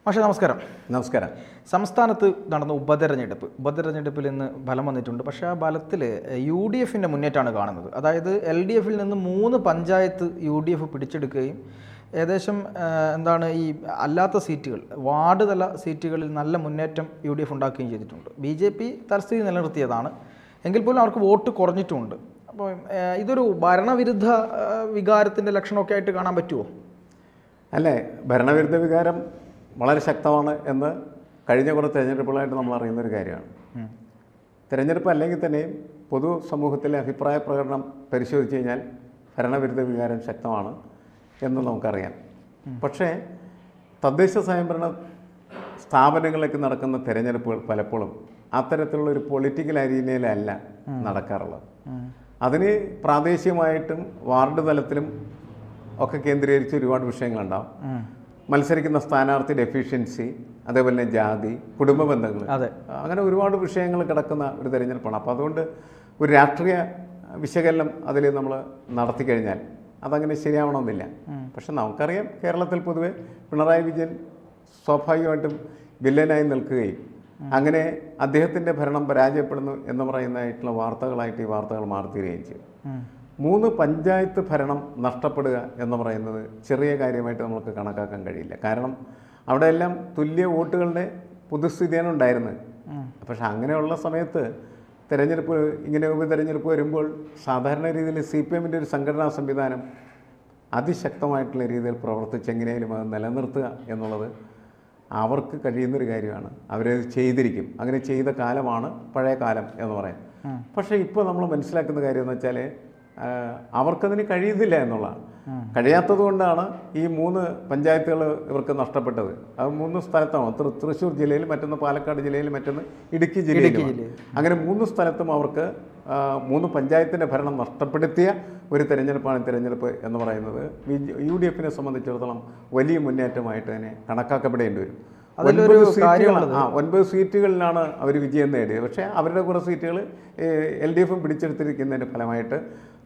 പക്ഷേ നമസ്കാരം. നമസ്കാരം. സംസ്ഥാനത്ത് നടന്ന ഉപതെരഞ്ഞെടുപ്പിൽ ഇന്ന് ഫലം വന്നിട്ടുണ്ട്. പക്ഷേ ആ ഫലത്തിൽ UDF മുന്നേറ്റമാണ് കാണുന്നത്. അതായത് LDF നിന്ന് 3 പഞ്ചായത്ത് UDF പിടിച്ചെടുക്കുകയും ഏകദേശം ഈ അല്ലാത്ത സീറ്റുകൾ, വാർഡ് തല സീറ്റുകളിൽ നല്ല മുന്നേറ്റം UDF ഉണ്ടാക്കുകയും ചെയ്തിട്ടുണ്ട്. BJP തലസ്ഥിതി നിലനിർത്തിയതാണ്, എങ്കിൽ പോലും അവർക്ക് വോട്ട് കുറഞ്ഞിട്ടുമുണ്ട്. അപ്പോൾ ഇതൊരു ഭരണവിരുദ്ധ വികാരത്തിൻ്റെ ലക്ഷണമൊക്കെ ആയിട്ട് കാണാൻ പറ്റുമോ? അല്ലേ, ഭരണവിരുദ്ധ വികാരം വളരെ ശക്തമാണ് എന്ന് കഴിഞ്ഞ കുറേ തിരഞ്ഞെടുപ്പുകളായിട്ട് നമ്മൾ അറിയുന്നൊരു കാര്യമാണ്. തിരഞ്ഞെടുപ്പ് അല്ലെങ്കിൽ തന്നെയും പൊതു സമൂഹത്തിലെ അഭിപ്രായ പ്രകടനം പരിശോധിച്ച് കഴിഞ്ഞാൽ ഭരണവിരുദ്ധ വികാരം ശക്തമാണ് എന്ന് നമുക്കറിയാം. പക്ഷേ തദ്ദേശ സ്വയംഭരണ സ്ഥാപനങ്ങളിലേക്ക് നടക്കുന്ന തിരഞ്ഞെടുപ്പുകൾ പലപ്പോഴും അത്തരത്തിലുള്ളൊരു പൊളിറ്റിക്കൽ അരീനയിലല്ല നടക്കാറുള്ളത്. അതിന് പ്രാദേശികമായിട്ടും വാർഡ് തലത്തിലും ഒക്കെ കേന്ദ്രീകരിച്ച് ഒരുപാട് വിഷയങ്ങളുണ്ടാവും. മത്സരിക്കുന്ന സ്ഥാനാർത്ഥിയുടെ എഫിഷ്യൻസി, അതേപോലെ തന്നെ ജാതി, കുടുംബ ബന്ധങ്ങൾ, അങ്ങനെ ഒരുപാട് വിഷയങ്ങൾ കിടക്കുന്ന ഒരു തിരഞ്ഞെടുപ്പാണ്. അപ്പോൾ അതുകൊണ്ട് ഒരു രാഷ്ട്രീയ വിശകലനം അതിൽ നമ്മൾ നടത്തി കഴിഞ്ഞാൽ അതങ്ങനെ ശരിയാവണമെന്നില്ല. പക്ഷെ നമുക്കറിയാം, കേരളത്തിൽ പൊതുവെ പിണറായി വിജയൻ സ്വാഭാവികമായിട്ടും വില്ലനായി നിൽക്കുകയും അങ്ങനെ അദ്ദേഹത്തിൻ്റെ ഭരണം പരാജയപ്പെടുന്നു എന്ന് പറയുന്നതായിട്ടുള്ള വാർത്തകളായിട്ട് ഈ വാർത്തകൾ മാറിത്തീരുകയും ചെയ്യും. 3 പഞ്ചായത്ത് ഭരണം നഷ്ടപ്പെടുക എന്ന് പറയുന്നത് ചെറിയ കാര്യമായിട്ട് നമുക്ക് കണക്കാക്കാൻ കഴിയില്ല. കാരണം അവിടെയെല്ലാം തുല്യ വോട്ടുകളുടെ പൊതുസ്ഥിതിയാണ് ഉണ്ടായിരുന്നത്. പക്ഷെ അങ്ങനെയുള്ള സമയത്ത് തിരഞ്ഞെടുപ്പ്, ഇങ്ങനെ ഉപതെരഞ്ഞെടുപ്പ് വരുമ്പോൾ സാധാരണ രീതിയിൽ CPM ഒരു സംഘടനാ സംവിധാനം അതിശക്തമായിട്ടുള്ള രീതിയിൽ പ്രവർത്തിച്ച് എങ്ങനെയും അത് നിലനിർത്തുക എന്നുള്ളത് അവർക്ക് കഴിയുന്നൊരു കാര്യമാണ്. അവരത് ചെയ്തിരിക്കും. അങ്ങനെ ചെയ്ത കാലമാണ് പഴയ കാലം എന്ന് പറയാം. പക്ഷേ ഇപ്പോൾ നമ്മൾ മനസ്സിലാക്കുന്ന കാര്യം എന്ന് വെച്ചാൽ അവർക്കതിന് കഴിയുന്നില്ല എന്നുള്ളതാണ്. കഴിയാത്തത് കൊണ്ടാണ് ഈ 3 പഞ്ചായത്തുകൾ ഇവർക്ക് നഷ്ടപ്പെട്ടത്. അത് 3 സ്ഥലത്താണ്, തൃശ്ശൂർ ജില്ലയിൽ, മറ്റൊന്ന് പാലക്കാട് ജില്ലയിൽ, മറ്റൊന്ന് ഇടുക്കി ജില്ലയിൽ. അങ്ങനെ 3 സ്ഥലത്തും അവർക്ക് 3 ഭരണം നഷ്ടപ്പെടുത്തിയ ഒരു തിരഞ്ഞെടുപ്പ് എന്ന് പറയുന്നത് UDF സംബന്ധിച്ചിടത്തോളം വലിയ മുന്നേറ്റമായിട്ട് തന്നെ കണക്കാക്കപ്പെടേണ്ടി വരും. 9 സീറ്റുകളിലാണ് അവർ വിജയം നേടിയത്. പക്ഷേ അവരുടെ കുറേ സീറ്റുകൾ LDF പിടിച്ചെടുത്തിരിക്കുന്നതിൻ്റെ ഫലമായിട്ട്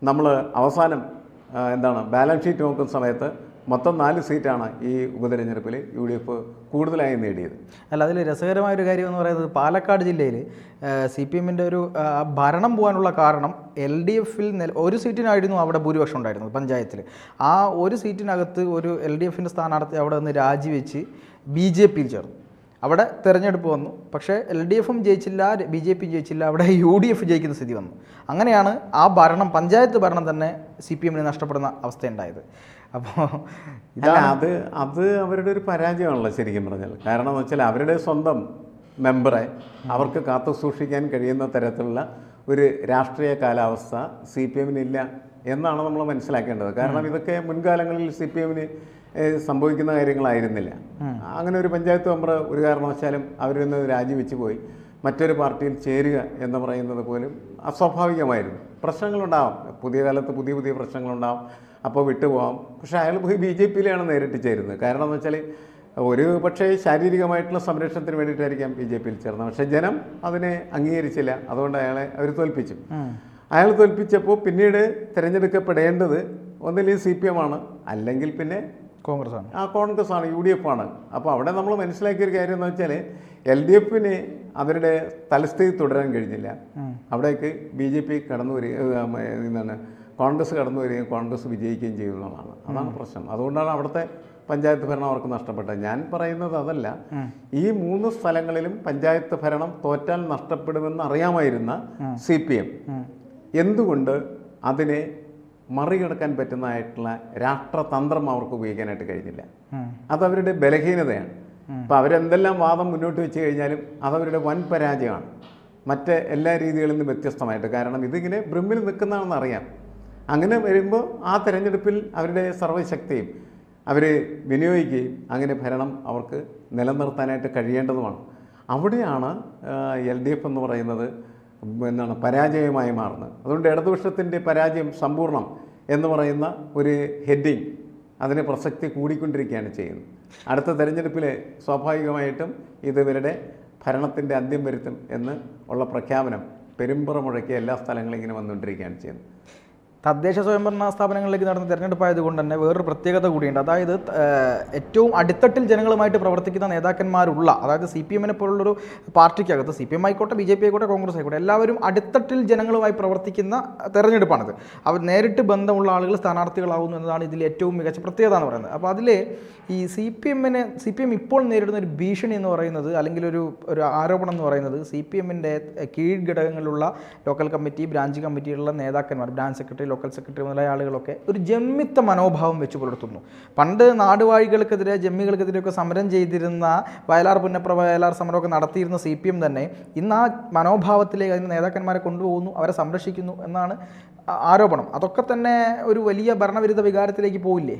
നമ്മൾ അവസാനം ബാലൻസ് ഷീറ്റ് നോക്കുന്ന സമയത്ത് മൊത്തം 4 സീറ്റാണ് ഈ ഉപതെരഞ്ഞെടുപ്പിൽ UDF കൂടുതലായി നേടിയത്. അല്ല, അതിൽ രസകരമായൊരു കാര്യം എന്ന് പറയുന്നത്, പാലക്കാട് ജില്ലയിൽ CPM ഒരു ഭരണം പോകാനുള്ള കാരണം LDF ഒരു സീറ്റിനായിരുന്നു അവിടെ ഭൂരിപക്ഷം ഉണ്ടായിരുന്നത് പഞ്ചായത്തിൽ. ആ ഒരു സീറ്റിനകത്ത് ഒരു LDF സ്ഥാനാർത്ഥി അവിടെ നിന്ന് രാജിവെച്ച് BJP ചേർന്നു. അവിടെ തിരഞ്ഞെടുപ്പ് വന്നു. പക്ഷേ LDF ജയിച്ചില്ല, BJP ജയിച്ചില്ല, അവിടെ UDF ജയിക്കുന്ന സ്ഥിതി വന്നു. അങ്ങനെയാണ് ആ ഭരണം, പഞ്ചായത്ത് ഭരണം തന്നെ CPM നഷ്ടപ്പെടുന്ന അവസ്ഥയുണ്ടായത്. അപ്പോൾ അത് അവരുടെ ഒരു പരാജയമാണല്ലോ ശരിക്കും പറഞ്ഞാൽ. കാരണം എന്ന് വെച്ചാൽ അവരുടെ സ്വന്തം മെമ്പറെ അവർക്ക് കാത്തു സൂക്ഷിക്കാൻ കഴിയുന്ന തരത്തിലുള്ള ഒരു രാഷ്ട്രീയ കാലാവസ്ഥ CPM എന്നാണ് നമ്മൾ മനസ്സിലാക്കേണ്ടത്. കാരണം ഇതൊക്കെ മുൻകാലങ്ങളിൽ CPM സംഭവിക്കുന്ന കാര്യങ്ങളായിരുന്നില്ല. അങ്ങനെ ഒരു പഞ്ചായത്ത് മെമ്പർ ഒരു കാരണവശാലും അവരിൽ നിന്ന് രാജിവെച്ച് പോയി മറ്റൊരു പാർട്ടിയിൽ ചേരുക എന്ന് പറയുന്നത് പോലും അസ്വാഭാവികമായിരുന്നു. പ്രശ്നങ്ങളുണ്ടാവും, പുതിയ കാലത്ത് പുതിയ പ്രശ്നങ്ങളുണ്ടാവും, അപ്പോൾ വിട്ടുപോകാം. പക്ഷേ അയാൾ പോയി BJP നേരിട്ട് ചേരുന്നത്. കാരണം എന്ന് വെച്ചാൽ ഒരു പക്ഷേ ശാരീരികമായിട്ടുള്ള സംരക്ഷണത്തിന് വേണ്ടിയിട്ടായിരിക്കാം BJP ചേർന്നത്. പക്ഷേ ജനം അതിനെ അംഗീകരിച്ചില്ല. അതുകൊണ്ട് അവർ തോൽപ്പിച്ചു. അയാൾ തോൽപ്പിച്ചപ്പോൾ പിന്നീട് തിരഞ്ഞെടുക്കപ്പെടേണ്ടത് ഒന്നില്ലെങ്കിൽ CPM ആണ്, അല്ലെങ്കിൽ പിന്നെ കോൺഗ്രസ് ആണ്, UDF ആണ്. അപ്പോൾ അവിടെ നമ്മൾ മനസ്സിലാക്കിയൊരു കാര്യം എന്ന് വെച്ചാൽ LDF അവരുടെ തലസ്ഥിതി തുടരാൻ കഴിഞ്ഞില്ല. അവിടേക്ക് BJP കടന്നു വരികയും കോൺഗ്രസ് കടന്നു വരികയും കോൺഗ്രസ് വിജയിക്കുകയും ചെയ്യുന്നതാണ്. അതാണ് പ്രശ്നം. അതുകൊണ്ടാണ് അവിടുത്തെ പഞ്ചായത്ത് ഭരണം അവർക്ക് നഷ്ടപ്പെട്ടത്. ഞാൻ പറയുന്നത് അതല്ല, ഈ 3 സ്ഥലങ്ങളിലും പഞ്ചായത്ത് ഭരണം തോറ്റാൽ നഷ്ടപ്പെടുമെന്ന് അറിയാമായിരുന്ന CPM എന്തുകൊണ്ട് അതിനെ മറികടക്കാൻ പറ്റുന്നതായിട്ടുള്ള രാഷ്ട്രതന്ത്രം അവർക്ക് ഉപയോഗിക്കാനായിട്ട് കഴിഞ്ഞില്ല? അതവരുടെ ബലഹീനതയാണ്. അപ്പോൾ അവരെന്തെല്ലാം വാദം മുന്നോട്ട് വെച്ച് കഴിഞ്ഞാലും അതവരുടെ വൻ പരാജയമാണ്, മറ്റ് എല്ലാ രീതികളിൽ നിന്നും വ്യത്യസ്തമായിട്ട്. കാരണം ഇതിങ്ങനെ ബ്രിമ്മിൽ നിൽക്കുന്നതാണെന്ന് അറിയാം. അങ്ങനെ വരുമ്പോൾ ആ തിരഞ്ഞെടുപ്പിൽ അവരുടെ സർവ്വശക്തിയും അവർ വിനിയോഗിക്കുകയും അങ്ങനെ ഭരണം അവർക്ക് നിലനിർത്താനായിട്ട് കഴിയേണ്ടതുമാണ്. അവിടെയാണ് LDF എന്ന് പറയുന്നത് പരാജയമായി മാറുന്നത്. അതുകൊണ്ട് ഇടതുപക്ഷത്തിൻ്റെ പരാജയം സമ്പൂർണ്ണം എന്ന് പറയുന്ന ഒരു ഹെഡിങ് അതിന് പ്രസക്തി കൂടിക്കൊണ്ടിരിക്കുകയാണ് ചെയ്യുന്നത്. അടുത്ത തെരഞ്ഞെടുപ്പിൽ സ്വാഭാവികമായിട്ടും ഇവരുടെ ഭരണത്തിൻ്റെ അന്ത്യം വരുത്തും എന്ന് ഉള്ള പ്രഖ്യാപനം പെരുമ്പറ മുഴക്കി എല്ലാ സ്ഥലങ്ങളും ഇങ്ങനെ വന്നുകൊണ്ടിരിക്കുകയാണ് ചെയ്യുന്നത്. തദ്ദേശ സ്വയംഭരണ സ്ഥാപനങ്ങളിലേക്ക് നടന്ന തെരഞ്ഞെടുപ്പായതുകൊണ്ട് തന്നെ വേറൊരു പ്രത്യേകത കൂടിയുണ്ട്. അതായത് ഏറ്റവും അടിത്തട്ടിൽ ജനങ്ങളുമായിട്ട് പ്രവർത്തിക്കുന്ന നേതാക്കന്മാരുള്ള, അതായത് CPM-നെ പോലുള്ളൊരു പാർട്ടിക്കകത്ത്, CPM ആയിക്കോട്ടെ, BJP ആയിക്കോട്ടെ, കോൺഗ്രസ് ആയിക്കോട്ടെ, എല്ലാവരും അടിത്തട്ടിൽ ജനങ്ങളുമായി പ്രവർത്തിക്കുന്ന തെരഞ്ഞെടുപ്പാണിത്. അവർ നേരിട്ട് ബന്ധമുള്ള ആളുകൾ സ്ഥാനാർത്ഥികളാവുന്നു എന്നതാണ് ഇതിൽ ഏറ്റവും മികച്ച പ്രത്യേകത എന്ന് പറയുന്നത്. അപ്പോൾ അതിൽ ഈ CPM ഇപ്പോൾ നേരിടുന്ന ഒരു ഭീഷണി എന്ന് പറയുന്നത്, അല്ലെങ്കിൽ ഒരു ആരോപണം എന്ന് പറയുന്നത്, CPM-ന്റെ കീഴ്ഘടകങ്ങളിലുള്ള ലോക്കൽ കമ്മിറ്റി, ബ്രാഞ്ച് കമ്മിറ്റിയിലുള്ള നേതാക്കന്മാർ, ബ്രാഞ്ച് സെക്രട്ടറി, ലോക്കൽ സെക്രട്ടറി മുതലായ ആളുകളൊക്കെ ഒരു ജമ്മിത്ത മനോഭാവം വെച്ച് പുലർത്തുന്നു. പണ്ട് നാടുവാഴികൾക്കെതിരെ, ജമ്മികൾക്കെതിരെയൊക്കെ സമരം ചെയ്തിരുന്ന, വയലാർ പുന്നപ്ര വയലാർ സമരമൊക്കെ നടത്തിയിരുന്ന CPM തന്നെ ഇന്ന് ആ മനോഭാവത്തിലേക്ക് അതിന് നേതാക്കന്മാരെ കൊണ്ടുപോകുന്നു, അവരെ സംരക്ഷിക്കുന്നു എന്നാണ് ആരോപണം. അതൊക്കെ തന്നെ ഒരു വലിയ ഭരണവിരുദ്ധ വികാരത്തിലേക്ക് പോയില്ലേ?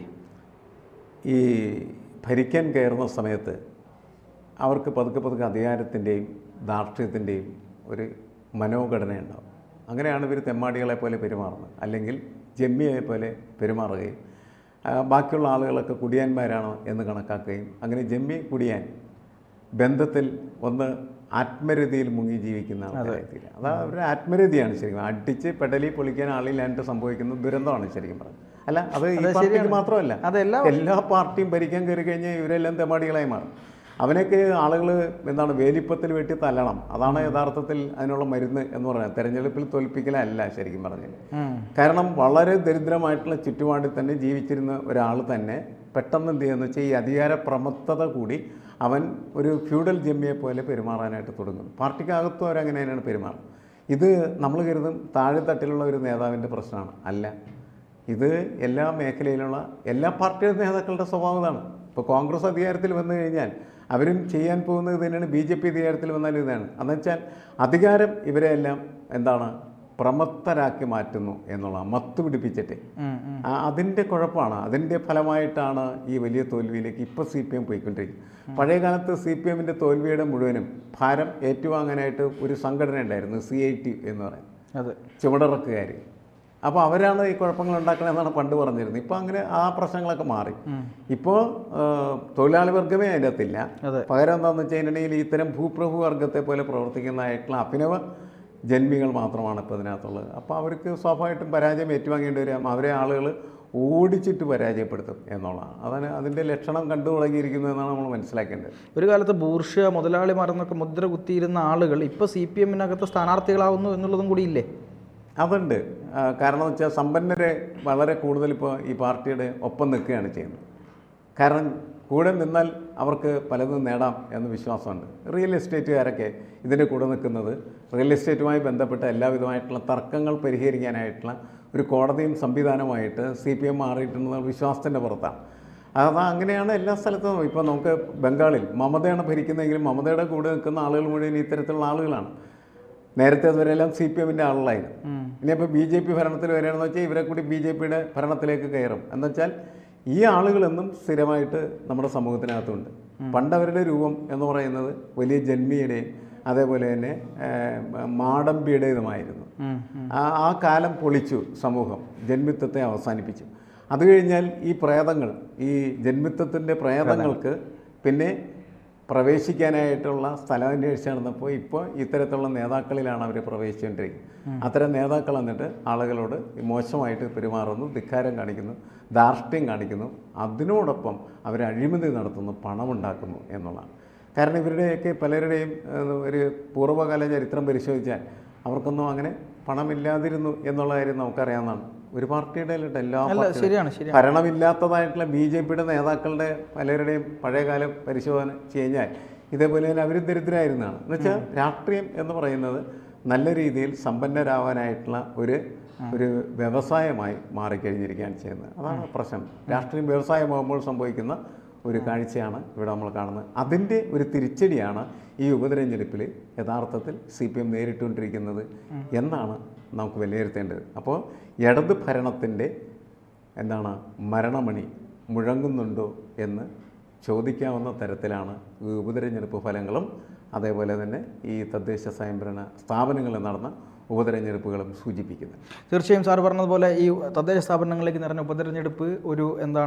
ഈ ഭരിക്കാൻ കയറുന്ന സമയത്ത് അവർക്ക് പതുക്കെ പതുക്കെ അധികാരത്തിൻ്റെയും ധാർഷ്ട്യത്തിൻ്റെയും ഒരു മനോഘടനയുണ്ടാവും. അങ്ങനെയാണ് ഇവർ തെമ്മാടികളെ പോലെ പെരുമാറുന്നത്, അല്ലെങ്കിൽ ജമ്മിയെ പോലെ പെരുമാറുകയും ബാക്കിയുള്ള ആളുകളൊക്കെ കുടിയാന്മാരാണ് എന്ന് കണക്കാക്കുകയും അങ്ങനെ ജമ്മി കുടിയാൻ ബന്ധത്തിൽ ഒന്ന് ആത്മരതിയിൽ മുങ്ങി ജീവിക്കുന്ന ആൾക്കാരെത്തിയില്ല. അത് അവരുടെ ആത്മരതിയാണ് ശരിക്കും. അടിച്ച് പെടലി പൊളിക്കാൻ ആളില്ലാണ്ട് സംഭവിക്കുന്ന ദുരന്തമാണ് ശരിക്കും പറഞ്ഞത്. അല്ല, അത് ഈ പാർട്ടിക്ക് മാത്രമല്ല, എല്ലാ പാർട്ടിയും ഭരിക്കാൻ കയറി കഴിഞ്ഞാൽ ഇവരെല്ലാം തെമ്മാടികളായി മാറും. അവനൊക്കെ ആളുകൾ എന്താണ് വേലിപ്പത്തിൽ വെട്ടി തല്ലണം. അതാണ് യഥാർത്ഥത്തിൽ അതിനുള്ള മരുന്ന് എന്ന് പറയുന്നത്. തെരഞ്ഞെടുപ്പിൽ തോൽപ്പിക്കലല്ല ശരിക്കും പറഞ്ഞത്. കാരണം വളരെ ദരിദ്രമായിട്ടുള്ള ചുറ്റുപാടിൽ തന്നെ ജീവിച്ചിരുന്ന ഒരാൾ തന്നെ പെട്ടെന്ന് എന്ത് ചെയ്യുന്നു വെച്ചാൽ ഈ അധികാര പ്രമത്തത കൂടി അവൻ ഒരു ഫ്യൂഡൽ ജമ്മിയെ പോലെ പെരുമാറാനായിട്ട് തുടങ്ങുന്നു. പാർട്ടിക്കകത്തും അവരങ്ങനെ തന്നെയാണ് പെരുമാറുന്നത്. ഇത് നമ്മൾ കരുതും താഴെത്തട്ടിലുള്ള ഒരു നേതാവിൻ്റെ പ്രശ്നമാണ്. അല്ല, ഇത് എല്ലാ മേഖലയിലുള്ള എല്ലാ പാർട്ടിയുടെ നേതാക്കളുടെ സ്വഭാവമാണ്. ഇപ്പോൾ കോൺഗ്രസ് അധികാരത്തിൽ വന്നു കഴിഞ്ഞാൽ അവരും ചെയ്യാൻ പോകുന്നത് തന്നെയാണ്. BJP അധികാരത്തിൽ വന്നാലും ഇതാണ്. എന്നുവെച്ചാൽ അധികാരം ഇവരെ എല്ലാം എന്താണ് പ്രമത്തരാക്കി മാറ്റുന്നു എന്നുള്ള മത്ത് പിടിപ്പിച്ചിട്ട് അതിൻ്റെ കുഴപ്പമാണ്. അതിൻ്റെ ഫലമായിട്ടാണ് ഈ വലിയ തോൽവിയിലേക്ക് ഇപ്പോൾ CPM പോയിക്കൊണ്ടിരിക്കുന്നത്. പഴയ കാലത്ത് CPM-ന്റെ തോൽവിയുടെ മുഴുവനും ഭാരം ഏറ്റുവാങ്ങാനായിട്ട് ഒരു സംഘടന ഉണ്ടായിരുന്നു, CIT എന്ന് പറയുന്നത്, ചുവടിറക്കുകാർ. അപ്പോൾ അവരാണ് ഈ കുഴപ്പങ്ങൾ ഉണ്ടാക്കണമെന്നാണ് പണ്ട് പറഞ്ഞിരുന്നത്. ഇപ്പോൾ അങ്ങനെ ആ പ്രശ്നങ്ങളൊക്കെ മാറി. ഇപ്പോൾ തൊഴിലാളി വർഗമേ അതിൻ്റെ അകത്തില്ല. പകരം എന്താണെന്ന് വെച്ച് കഴിഞ്ഞിട്ടുണ്ടെങ്കിൽ ഇത്തരം ഭൂപ്രഭു വർഗത്തെ പോലെ പ്രവർത്തിക്കുന്നതായിട്ടുള്ള അഭിനവ ജന്മികൾ മാത്രമാണ് ഇപ്പോൾ ഇതിനകത്തുള്ളത്. അപ്പോൾ അവർക്ക് സ്വാഭാവികമായിട്ടും പരാജയം ഏറ്റുവാങ്ങേണ്ടി വരും. അവരെ ആളുകൾ ഓടിച്ചിട്ട് പരാജയപ്പെടുത്തും എന്നുള്ളതാണ്. അതാണ് അതിൻ്റെ ലക്ഷണം കണ്ടു തുടങ്ങിയിരിക്കുന്നത് എന്നാണ് നമ്മൾ മനസ്സിലാക്കേണ്ടത്. ഒരു കാലത്ത് ബൂർഷ്യ മുതലാളിമാരെന്നൊക്കെ മുദ്ര കുത്തിയിരുന്ന ആളുകൾ ഇപ്പോൾ CPM-നകത്ത് സ്ഥാനാർത്ഥികളാവുന്നു എന്നുള്ളതും കൂടി ഇല്ലേ? അതുണ്ട്. കാരണം എന്ന് വെച്ചാൽ സമ്പന്നരെ വളരെ കൂടുതൽ ഇപ്പോൾ ഈ പാർട്ടിയുടെ ഒപ്പം നിൽക്കുകയാണ് ചെയ്യുന്നത്. കാരണം കൂടെ നിന്നാൽ അവർക്ക് പലതും നേടാം എന്ന് വിശ്വാസമുണ്ട്. റിയൽ എസ്റ്റേറ്റുകാരൊക്കെ ഇതിൻ്റെ കൂടെ നിൽക്കുന്നത് റിയൽ എസ്റ്റേറ്റുമായി ബന്ധപ്പെട്ട എല്ലാവിധമായിട്ടുള്ള തർക്കങ്ങൾ പരിഹരിക്കാനായിട്ടുള്ള ഒരു കോടതിയും സംവിധാനമായിട്ട് CPM മാറിയിട്ടുണ്ടെന്ന വിശ്വാസത്തിൻ്റെ പുറത്താണ്. അങ്ങനെയാണ് എല്ലാ സ്ഥലത്തും. ഇപ്പോൾ നമുക്ക് ബംഗാളിൽ മമതയാണ് ഭരിക്കുന്നതെങ്കിലും മമതയുടെ കൂടെ നിൽക്കുന്ന ആളുകൾ മുഴുവൻ ഇത്തരത്തിലുള്ള ആളുകളാണ്. നേരത്തെ അതുവരെയെല്ലാം CPM-ന്റെ ആളുകളായിരുന്നു. ഇനിയിപ്പോൾ BJP ഭരണത്തിൽ വരികയാണെന്ന് വെച്ചാൽ ഇവരെ കൂടി BJP-യുടെ ഭരണത്തിലേക്ക് കയറും. എന്നുവെച്ചാൽ ഈ ആളുകളെന്നും സ്ഥിരമായിട്ട് നമ്മുടെ സമൂഹത്തിനകത്തുണ്ട്. പണ്ടവരുടെ രൂപം എന്ന് പറയുന്നത് വലിയ ജന്മിയുടെയും അതേപോലെ തന്നെ മാടമ്പിയുടേതുമായിരുന്നു. ആ കാലം പൊളിച്ചു സമൂഹം, ജന്മിത്വത്തെ അവസാനിപ്പിച്ചു. അത് കഴിഞ്ഞാൽ ഈ പ്രേതങ്ങൾ, ഈ ജന്മിത്വത്തിൻ്റെ പ്രേതങ്ങൾക്ക് പിന്നെ പ്രവേശിക്കാനായിട്ടുള്ള സ്ഥലം അന്വേഷിച്ച് നടന്നപ്പോൾ ഇപ്പോൾ ഇത്തരത്തിലുള്ള നേതാക്കളിലാണ് അവർ പ്രവേശിച്ചുകൊണ്ടിരിക്കുന്നത്. അത്തരം നേതാക്കൾ എന്നിട്ട് ആളുകളോട് മോശമായിട്ട് പെരുമാറുന്നു, ധിക്കാരം കാണിക്കുന്നു, ധാർഷ്ട്യം കാണിക്കുന്നു. അതിനോടൊപ്പം അവർ അഴിമതി നടത്തുന്നു, പണമുണ്ടാക്കുന്നു എന്നുള്ളതാണ്. കാരണം ഇവരുടെയൊക്കെ പലരുടെയും ഒരു പൂർവ്വകാല ചരിത്രം പരിശോധിച്ചാൽ അവർക്കൊന്നും അങ്ങനെ പണമില്ലാതിരുന്നു എന്നുള്ള കാര്യം നമുക്കറിയാവുന്നതാണ്. ഒരു പാർട്ടിയുടെ എല്ലാ ഭരണമില്ലാത്തതായിട്ടുള്ള BJP-യുടെ നേതാക്കളുടെ പലരുടെയും പഴയകാല പരിശോധന കഴിഞ്ഞാൽ ഇതേപോലെ തന്നെ അവർ ദരിദ്രരായിരുന്നതാണ്. എന്നുവെച്ചാൽ രാഷ്ട്രീയം എന്ന് പറയുന്നത് നല്ല രീതിയിൽ സമ്പന്നരാവാനായിട്ടുള്ള ഒരു വ്യവസായമായി മാറിക്കഴിഞ്ഞിരിക്കുകയാണ് ചെയ്യുന്നത്. അതാണ് പ്രശ്നം. രാഷ്ട്രീയം വ്യവസായമാകുമ്പോൾ സംഭവിക്കുന്ന ഒരു കാഴ്ചയാണ് ഇവിടെ നമ്മൾ കാണുന്നത്. അതിൻ്റെ ഒരു തിരിച്ചടിയാണ് ഈ ഉപതെരഞ്ഞെടുപ്പിൽ യഥാർത്ഥത്തിൽ CPM നേരിട്ടുകൊണ്ടിരിക്കുന്നത് എന്നാണ് നമുക്ക് വിലയിരുത്തേണ്ടത്. അപ്പോൾ ഇടത് ഭരണത്തിൻ്റെ മരണമണി മുഴങ്ങുന്നുണ്ടോ എന്ന് ചോദിക്കാവുന്ന തരത്തിലാണ് ഈ ഉപതെരഞ്ഞെടുപ്പ് ഫലങ്ങളും അതേപോലെ തന്നെ ഈ തദ്ദേശ സ്വയംഭരണ സ്ഥാപനങ്ങളിൽ നടന്ന ഉപതെരഞ്ഞെടുപ്പുകളും സൂചിപ്പിക്കുന്നത്. തീർച്ചയായും സാർ പറഞ്ഞതുപോലെ ഈ തദ്ദേശ സ്ഥാപനങ്ങളിലേക്ക് നടന്ന ഉപതെരഞ്ഞെടുപ്പ് ഒരു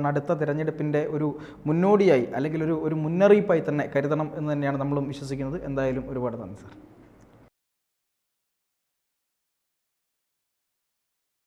അടുത്ത തെരഞ്ഞെടുപ്പിൻ്റെ ഒരു മുന്നോടിയായി അല്ലെങ്കിൽ ഒരു മുന്നറിയിപ്പായി തന്നെ കരുതണം എന്ന് തന്നെയാണ് നമ്മളും വിശ്വസിക്കുന്നത്. എന്തായാലും ഒരുപാട് നന്ദി സാർ.